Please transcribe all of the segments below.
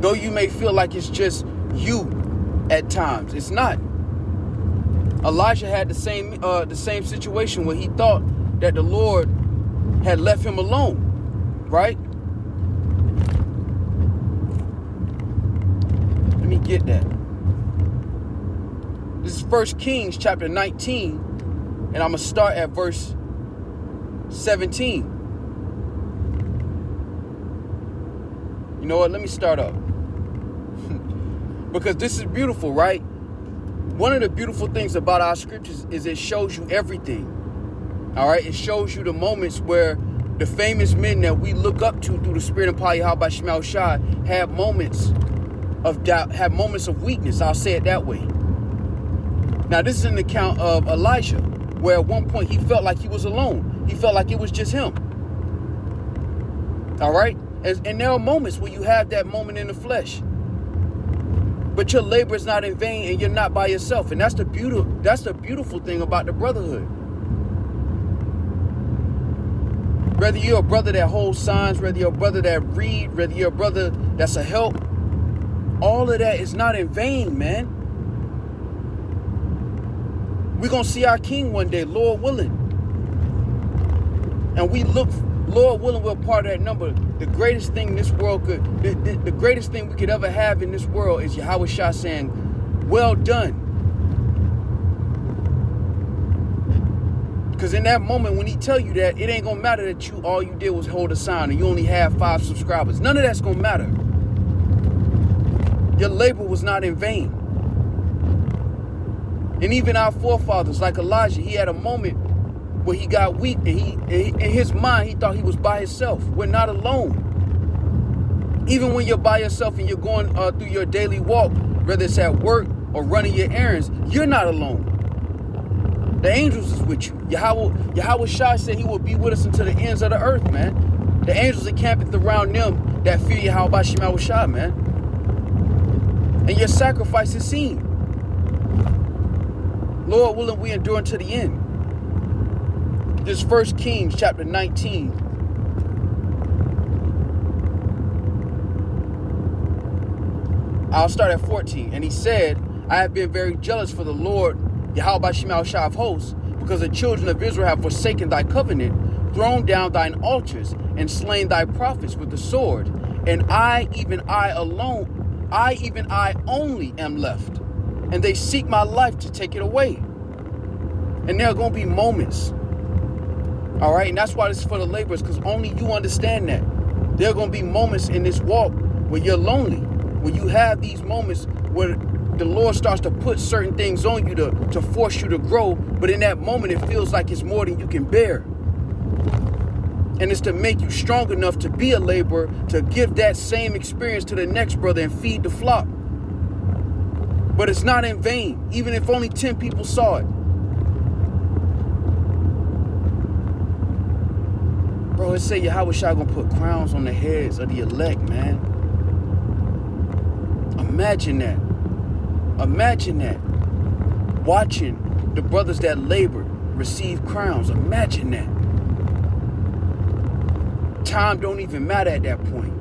Though you may feel like it's just you at times, it's not. Elijah had the same situation where he thought that the Lord had left him alone, right? Let me get that. This is 1 Kings chapter 19, and I'm going to start at verse 17. You know what? Let me start up. Because this is beautiful, right? One of the beautiful things about our scriptures is it shows you everything. All right? It shows you the moments where the famous men that we look up to through the spirit and power of Yahweh Shema Shai had moments of doubt, had moments of weakness. I'll say it that way. Now, this is an account of Elijah, where at one point he felt like he was alone. He felt like it was just him. All right? And there are moments where you have that moment in the flesh. But your labor is not in vain and you're not by yourself. And that's the beautiful thing about the brotherhood. Whether you're a brother that holds signs, whether you're a brother that read, whether you're a brother that's a help, all of that is not in vain, man. We're going to see our King one day, Lord willing. And we look, Lord willing, we're part of that number. The greatest thing this world could, the greatest thing we could ever have in this world is Yahweh Shah saying, well done. Because in that moment, when he tell you that, it ain't going to matter that all you did was hold a sign and you only have 5 subscribers. None of that's going to matter. Your labor was not in vain. And even our forefathers, like Elijah, he had a moment where he got weak and in his mind, he thought he was by himself. We're not alone. Even when you're by yourself and you're going through your daily walk, whether it's at work or running your errands, you're not alone. The angels is with you. Yahweh Shai said he will be with us until the ends of the earth, man. The angels encampeth around them that fear Yahweh Shema Shai, man. And your sacrifice is seen. Lord willing, we endure unto the end. This 1 Kings chapter 19. I'll start at 14. And he said, I have been very jealous for the Lord, Yahweh Shema Shai of hosts, because the children of Israel have forsaken thy covenant, thrown down thine altars, and slain thy prophets with the sword. And I, even I only am left. And they seek my life to take it away. And there are going to be moments. All right. And that's why this is for the laborers, because only you understand that. There are going to be moments in this walk where you're lonely, where you have these moments where the Lord starts to put certain things on you to force you to grow. But in that moment, it feels like it's more than you can bear. And it's to make you strong enough to be a laborer, to give that same experience to the next brother and feed the flock. But it's not in vain, even if only 10 people saw it. Bro, it say Yahweh Shai gonna put crowns on the heads of the elect, man. Imagine that. Imagine that. Watching the brothers that labor receive crowns. Imagine that. Time don't even matter at that point.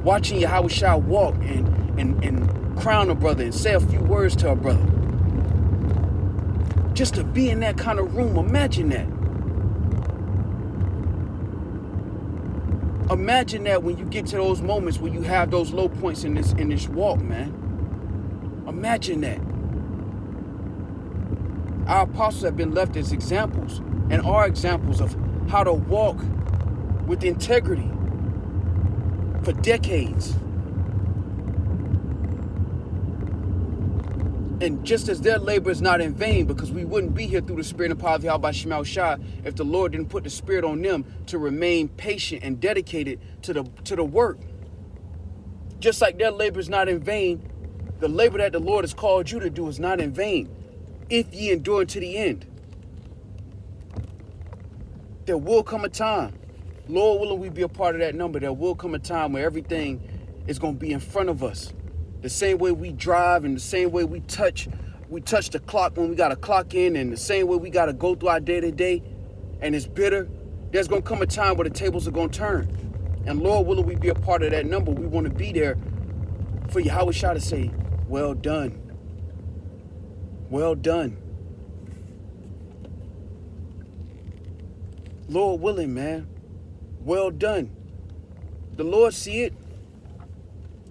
Watching Yahweh Shai walk and crown a brother and say a few words to a brother. Just to be in that kind of room, imagine that. Imagine that when you get to those moments where you have those low points in this walk, man. Imagine that. Our apostles have been left as examples and are examples of how to walk with integrity for decades. And just as their labor is not in vain, because we wouldn't be here through the spirit and power of Yahweh Shema Shai if the Lord didn't put the spirit on them to remain patient and dedicated to the work. Just like their labor is not in vain, the labor that the Lord has called you to do is not in vain, if ye endure to the end. There will come a time, Lord willing, we be a part of that number. There will come a time where everything is going to be in front of us. The same way we drive and the same way we touch the clock when we got to clock in, and the same way we got to go through our day to day, and it's bitter. There's going to come a time where the tables are going to turn. And Lord willing, we be a part of that number. We want to be there for Yahweh Shah to say, well done. Well done. Lord willing, man. Well done. The Lord see it.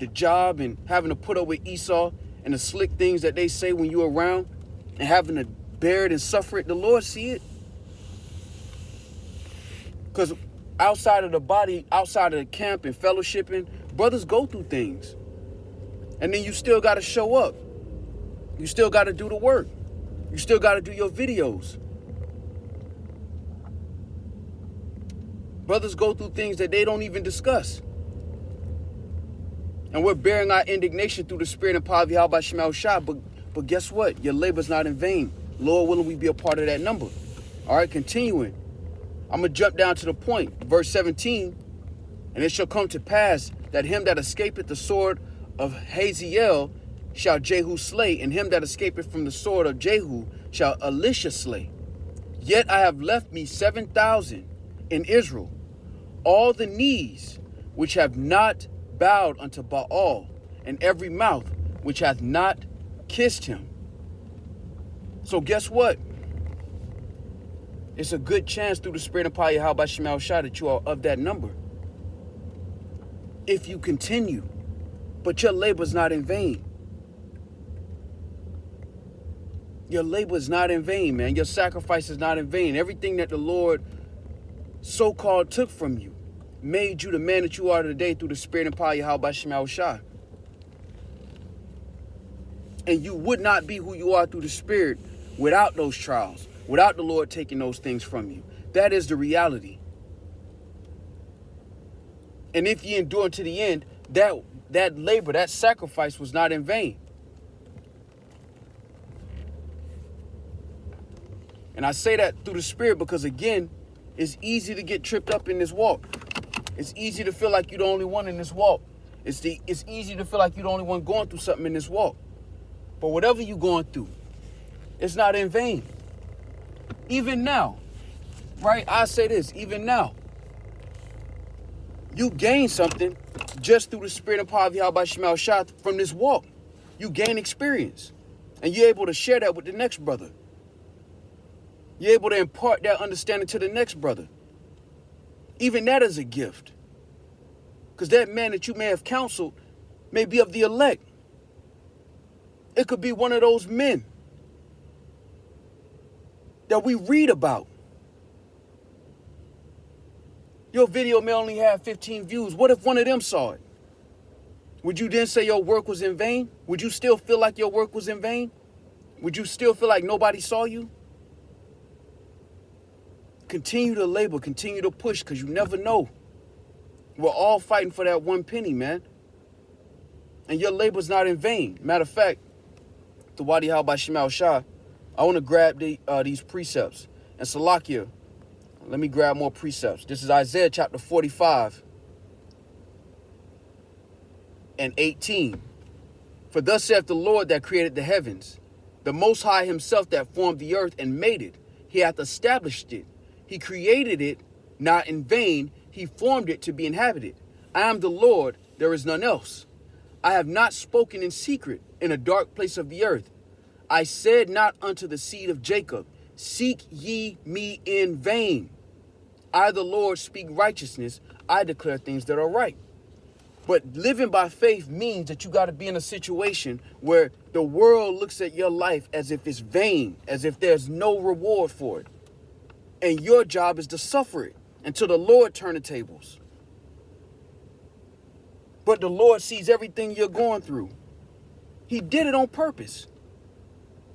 The job and having to put up with Esau and the slick things that they say when you're around and having to bear it and suffer it. The Lord see it. Because outside of the body, outside of the camp and fellowshipping, brothers go through things. And then you still got to show up. You still got to do the work. You still got to do your videos. Brothers go through things that they don't even discuss. And we're bearing our indignation through the spirit and power of Yahweh Shema Shah. But guess what? Your labor's not in vain. Lord willing, we be a part of that number. All right, continuing. I'm going to jump down to the point. Verse 17. And it shall come to pass that him that escapeth the sword of Hazael shall Jehu slay, and him that escapeth from the sword of Jehu shall Elisha slay. Yet I have left me 7,000 in Israel, all the knees which have not bowed unto Baal, and every mouth which hath not kissed him. So guess what? It's a good chance through the spirit and power of Yahweh Shema Shah that you are of that number. If you continue, but your labor is not in vain. Your labor is not in vain, man. Your sacrifice is not in vain. Everything that the Lord so-called took from you made you the man that you are today through the spirit and power of Yahweh Shema Shah. And you would not be who you are through the spirit without those trials, without the Lord taking those things from you. That is the reality. And if ye endure to the end, that labor, that sacrifice was not in vain. And I say that through the spirit because, again, it's easy to get tripped up in this walk. It's easy to feel like you're the only one in this walk. It's easy to feel like you're the only one going through something in this walk. But whatever you're going through, it's not in vain. Even now, right? I say this, even now, you gain something just through the spirit and power of Yahweh Shema Shah from this walk. You gain experience. And you're able to share that with the next brother. You're able to impart that understanding to the next brother. Even that is a gift. Because that man that you may have counseled may be of the elect. It could be one of those men that we read about. Your video may only have 15 views. What if one of them saw it? Would you then say your work was in vain? Would you still feel like your work was in vain? Would you still feel like nobody saw you? Continue to labor, continue to push, because you never know. We're all fighting for that one penny, man. And your labor's not in vain. Matter of fact, the Wadi Yahweh Shema Shah, I want to grab these precepts. And Salakia, let me grab more precepts. This is Isaiah chapter 45 and 18. For thus saith the Lord that created the heavens, the Most High himself that formed the earth and made it. He hath established it. He created it not in vain. He formed it to be inhabited. I am the Lord, there is none else. I have not spoken in secret in a dark place of the earth. I said not unto the seed of Jacob, seek ye me in vain. I, the Lord, speak righteousness. I declare things that are right. But living by faith means that you got to be in a situation where the world looks at your life as if it's vain, as if there's no reward for it. And your job is to suffer it until the Lord turn the tables. But the Lord sees everything you're going through. He did it on purpose.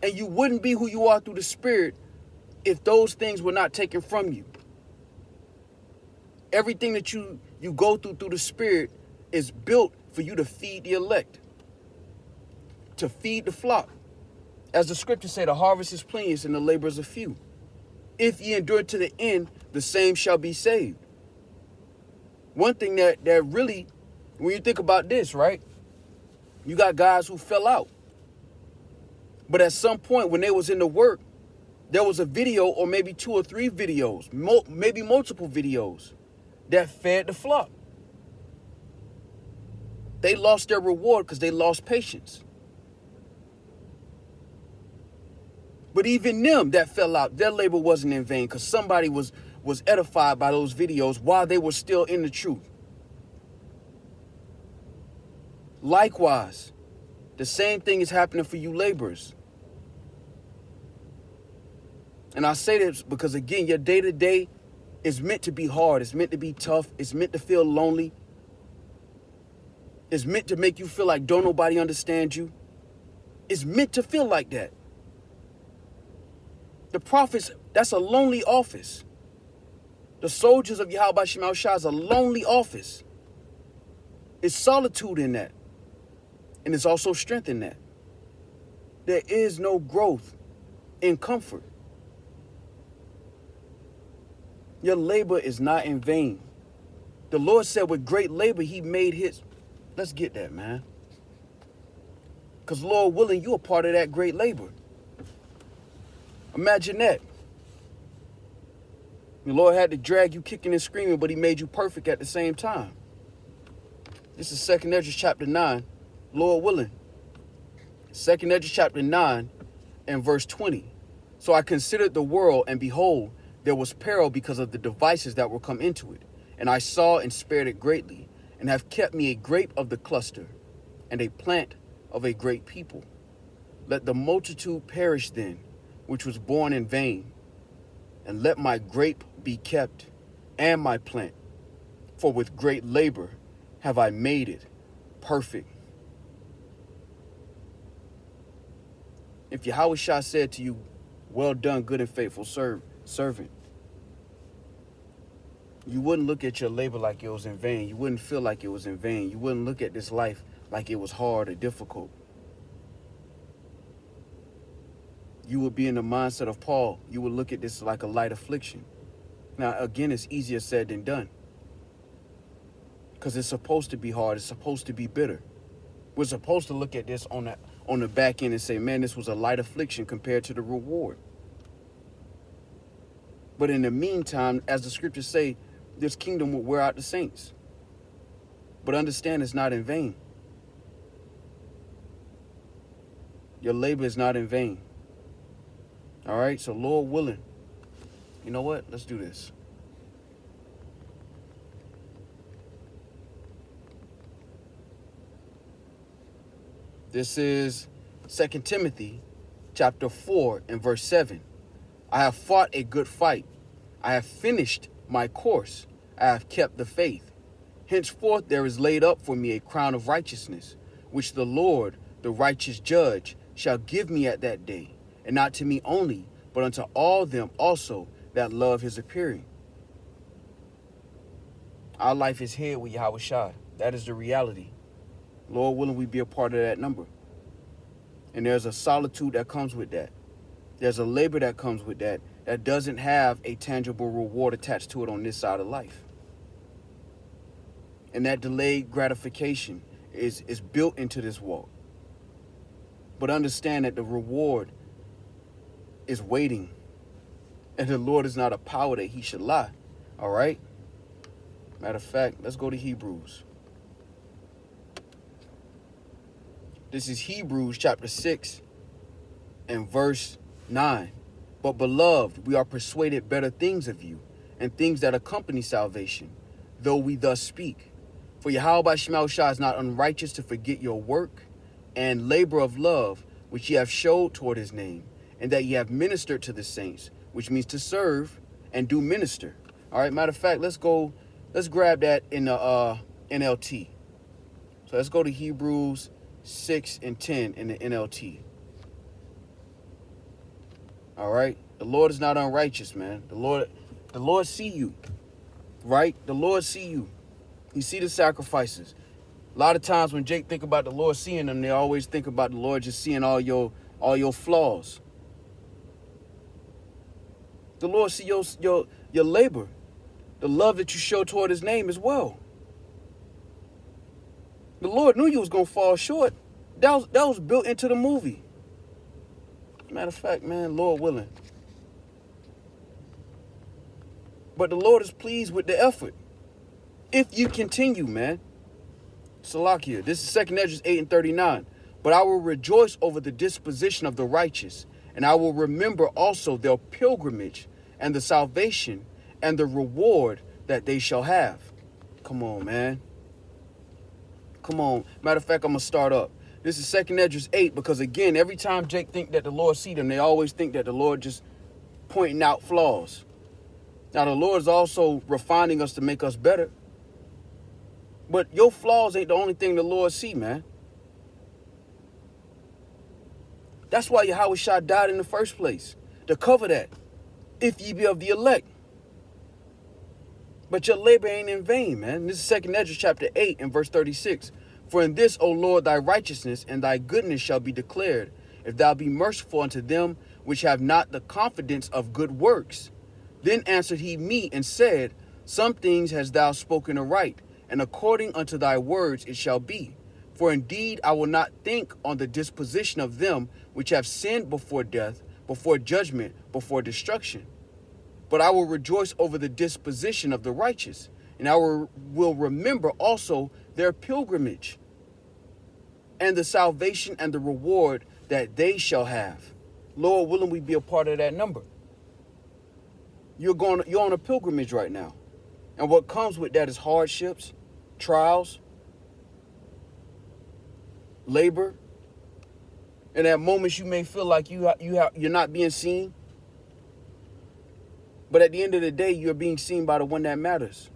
And you wouldn't be who you are through the Spirit if those things were not taken from you. Everything that you go through the Spirit is built for you to feed the elect, to feed the flock. As the scriptures say, the harvest is plenteous and the laborers are few. If ye endure to the end, the same shall be saved. One thing that really, when you think about this, right? You got guys who fell out. But at some point when they was in the work, there was a video or maybe 2 or 3 videos, maybe multiple videos that fed the flock. They lost their reward because they lost patience. But even them that fell out, their labor wasn't in vain because somebody was edified by those videos while they were still in the truth. Likewise, the same thing is happening for you laborers. And I say this because, again, your day-to-day is meant to be hard. It's meant to be tough. It's meant to feel lonely. It's meant to make you feel like don't nobody understand you. It's meant to feel like that. The prophets, that's a lonely office. The soldiers of Yahweh Shema Shah is a lonely office. It's solitude in that. And it's also strength in that. There is no growth in comfort. Your labor is not in vain. The Lord said with great labor, he made his. Let's get that, man. Because Lord willing, you're a part of that great labor. Imagine that. The Lord had to drag you kicking and screaming, but he made you perfect at the same time. This is 2nd Ezra chapter 9, Lord willing. 2nd Ezra chapter 9 and verse 20. So I considered the world, and behold, there was peril because of the devices that were come into it. And I saw and spared it greatly, and have kept me a grape of the cluster, and a plant of a great people. Let the multitude perish then, which was born in vain, and let my grape be kept, and my plant, for with great labor have I made it perfect. If Yahweh Shah said to you, well done, good and faithful servant, you wouldn't look at your labor like it was in vain. You wouldn't feel like it was in vain. You wouldn't look at this life like it was hard or difficult. You would be in the mindset of Paul. You would look at this like a light affliction. Now, again, it's easier said than done. Because it's supposed to be hard. It's supposed to be bitter. We're supposed to look at this on the back end and say, man, this was a light affliction compared to the reward. But in the meantime, as the scriptures say, this kingdom will wear out the saints. But understand it's not in vain. Your labor is not in vain. All right, so Lord willing, you know what? Let's do this. This is 2 Timothy chapter 4 and verse 7. I have fought a good fight. I have finished my course. I have kept the faith. Henceforth there is laid up for me a crown of righteousness, which the Lord, the righteous judge, shall give me at that day, and not to me only, but unto all them also that love his appearing. Our life is here with Yahweh Shai. That is the reality. Lord willing, we be a part of that number. And there's a solitude that comes with that. There's a labor that comes with that doesn't have a tangible reward attached to it on this side of life. And that delayed gratification is built into this walk. But understand that the reward is waiting. And the Lord is not a power that he should lie. All right? Matter of fact, let's go to Hebrews. This is Hebrews chapter 6 and verse 9. But beloved, we are persuaded better things of you, and things that accompany salvation, though we thus speak. For Yahweh Shema Shah is not unrighteous to forget your work and labor of love, which ye have showed toward his name, and that ye have ministered to the saints, which means to serve and do minister. All right, matter of fact, let's grab that in the NLT. So let's go to Hebrews 6 and 10 in the NLT. All right, the Lord is not unrighteous, man. The Lord see you, right? The Lord see you. He see the sacrifices. A lot of times when Jake think about the Lord seeing them, they always think about the Lord just seeing all your flaws. The Lord see your labor, the love that you show toward his name as well. The Lord knew you was gonna fall short. That was built into the movie. Matter of fact, man, Lord willing. But the Lord is pleased with the effort. If you continue, man. Salakia. This is 2nd Esdras 8 and 39. But I will rejoice over the disposition of the righteous, and I will remember also their pilgrimage and the salvation and the reward that they shall have. Come on, man. Come on. Matter of fact, I'm going to start up. This is 2nd Esdras 8 because, again, every time Jake think that the Lord see them, they always think that the Lord just pointing out flaws. Now, the Lord is also refining us to make us better. But your flaws ain't the only thing the Lord see, man. That's why Yahweh Shah died in the first place, to cover that, if ye be of the elect. But your labor ain't in vain, man. This is 2nd Esdras chapter 8 and verse 36. For in this, O Lord, thy righteousness and thy goodness shall be declared, if thou be merciful unto them which have not the confidence of good works. Then answered he me and said, some things hast thou spoken aright, and according unto thy words it shall be. For indeed I will not think on the disposition of them which have sinned before death, before judgment, before destruction. But I will rejoice over the disposition of the righteous, and I will remember also their pilgrimage, and the salvation and the reward that they shall have. Lord willing, we be a part of that number. You're on a pilgrimage right now. And what comes with that is hardships, trials, labor. And at moments you may feel like you're not being seen. But at the end of the day, you're being seen by the one that matters.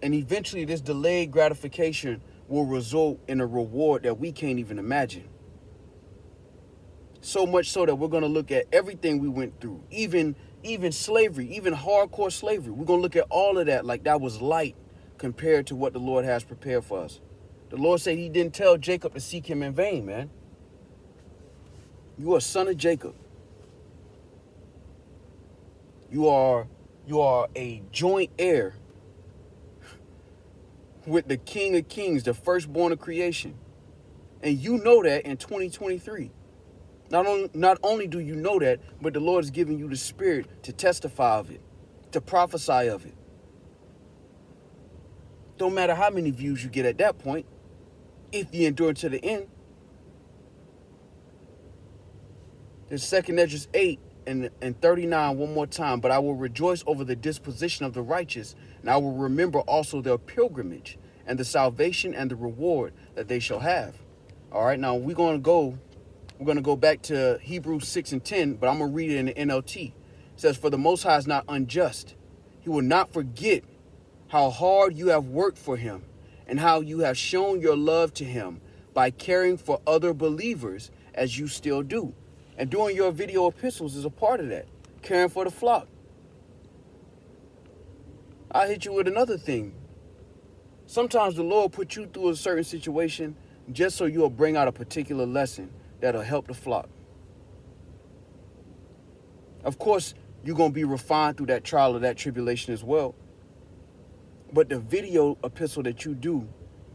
And eventually this delayed gratification will result in a reward that we can't even imagine. So much so that we're going to look at everything we went through, even slavery, even hardcore slavery. We're going to look at all of that like that was light compared to what the Lord has prepared for us. The Lord said he didn't tell Jacob to seek him in vain, man. You are a son of Jacob. You are a joint heir with the King of Kings, the firstborn of creation. And you know that in 2023. Not only do you know that, but the Lord is giving you the spirit to testify of it, to prophesy of it. Don't matter how many views you get at that point, if you endure to the end. There's 2nd Esdras 8 and 39 one more time. But I will rejoice over the disposition of the righteous, and I will remember also their pilgrimage and the salvation and the reward that they shall have. All right, now we're going to go back to Hebrews 6 and 10, but I'm going to read it in the NLT. It says, for the Most High is not unjust. He will not forget how hard you have worked for him and how you have shown your love to him by caring for other believers as you still do. And doing your video epistles is a part of that, caring for the flock. I'll hit you with another thing. Sometimes the Lord put you through a certain situation just so you'll bring out a particular lesson that'll help the flock. Of course, you're going to be refined through that trial or that tribulation as well. But the video epistle that you do,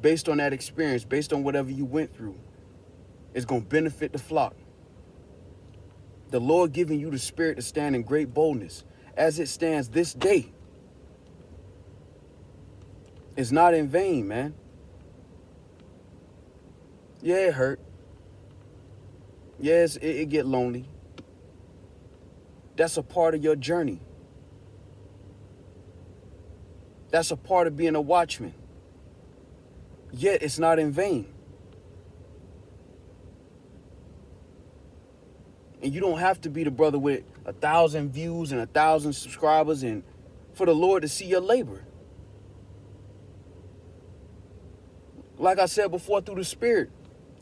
based on that experience, based on whatever you went through, is going to benefit the flock. The Lord giving you the spirit to stand in great boldness as it stands this day is not in vain, man. Yeah, it hurt. Yes, it get lonely. That's a part of your journey. That's a part of being a watchman. Yet it's not in vain. And you don't have to be the brother with 1,000 views and 1,000 subscribers and for the Lord to see your labor. Like I said before, through the spirit,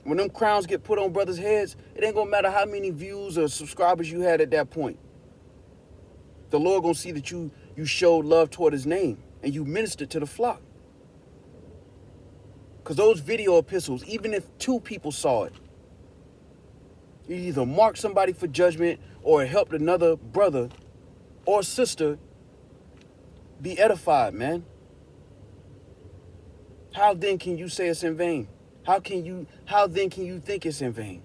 when them crowns get put on brothers' heads, it ain't gonna matter how many views or subscribers you had at that point. The Lord gonna see that you showed love toward his name and you ministered to the flock. Because those video epistles, even if 2 people saw it, you either marked somebody for judgment or it helped another brother or sister be edified, man. How then can you say it's in vain? How then can you think it's in vain?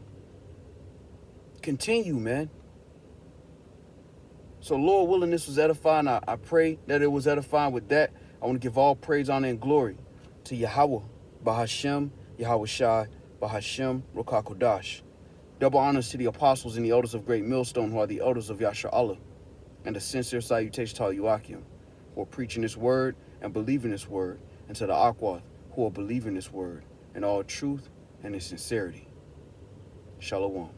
Continue, man. So Lord willing, this was edifying. I pray that it was edifying with that. I want to give all praise, honor, and glory to Yahweh, Bahashem, Yahweh Shai, Bahashem, Rukakodash. Double honors to the apostles and the elders of Great Millstone, who are the elders of Yasha Allah, and a sincere salutation to all Yuakim, who are preaching this word and believing this word, and to the Akwath, who are believing this word in all truth and in sincerity. Shalom.